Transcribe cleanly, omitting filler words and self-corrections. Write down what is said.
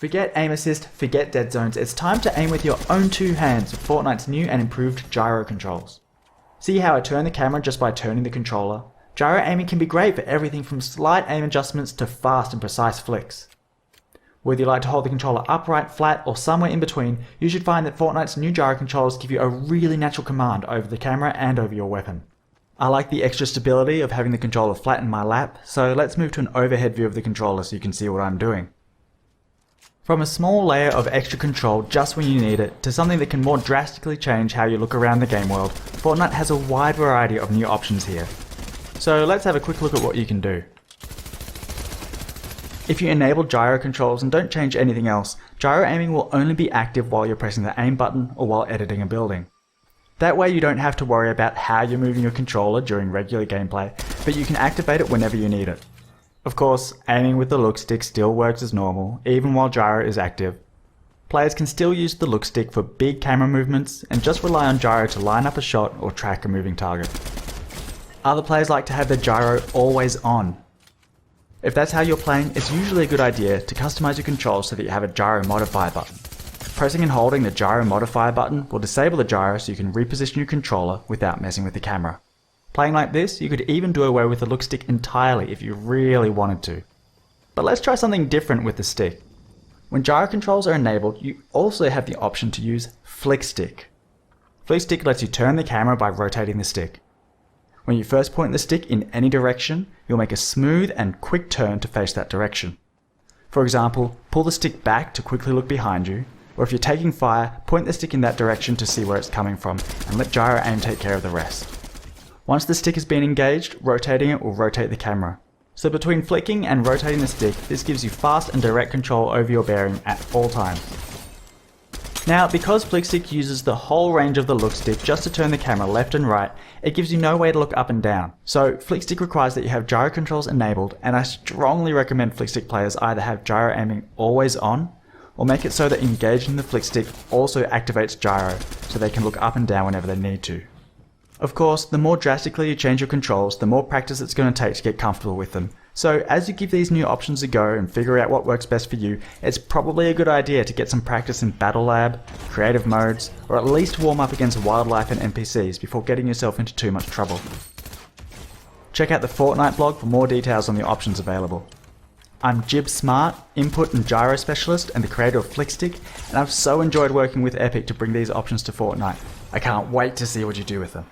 Forget aim assist, forget dead zones, it's time to aim with your own two hands with Fortnite's new and improved gyro controls. See how I turn the camera just by turning the controller? Gyro aiming can be great for everything from slight aim adjustments to fast and precise flicks. Whether you like to hold the controller upright, flat, or somewhere in between, you should find that Fortnite's new gyro controls give you a really natural command over the camera and over your weapon. I like the extra stability of having the controller flat in my lap, so let's move to an overhead view of the controller so you can see what I'm doing. From a small layer of extra control just when you need it, to something that can more drastically change how you look around the game world, Fortnite has a wide variety of new options here. So let's have a quick look at what you can do. If you enable gyro controls and don't change anything else, gyro aiming will only be active while you're pressing the aim button or while editing a building. That way you don't have to worry about how you're moving your controller during regular gameplay, but you can activate it whenever you need it. Of course, aiming with the look stick still works as normal, even while gyro is active. Players can still use the look stick for big camera movements and just rely on gyro to line up a shot or track a moving target. Other players like to have their gyro always on. If that's how you're playing, it's usually a good idea to customize your controls so that you have a gyro modifier button. Pressing and holding the gyro modifier button will disable the gyro so you can reposition your controller without messing with the camera. Playing like this, you could even do away with the look stick entirely if you really wanted to. But let's try something different with the stick. When gyro controls are enabled, you also have the option to use flick stick. Flick stick lets you turn the camera by rotating the stick. When you first point the stick in any direction, you'll make a smooth and quick turn to face that direction. For example, pull the stick back to quickly look behind you, or if you're taking fire, point the stick in that direction to see where it's coming from, and let gyro aim take care of the rest. Once the stick has been engaged, rotating it will rotate the camera. So between flicking and rotating the stick, this gives you fast and direct control over your bearing at all times. Now, because flick stick uses the whole range of the look stick just to turn the camera left and right, it gives you no way to look up and down. So flick stick requires that you have gyro controls enabled, and I strongly recommend flick stick players either have gyro aiming always on, or make it so that engaging the flick stick also activates gyro, so they can look up and down whenever they need to. Of course, the more drastically you change your controls, the more practice it's going to take to get comfortable with them. So as you give these new options a go and figure out what works best for you, it's probably a good idea to get some practice in Battle Lab, creative modes, or at least warm up against wildlife and NPCs before getting yourself into too much trouble. Check out the Fortnite blog for more details on the options available. I'm Jib Smart, Input and Gyro Specialist and the creator of Flickstick, and I've so enjoyed working with Epic to bring these options to Fortnite. I can't wait to see what you do with them.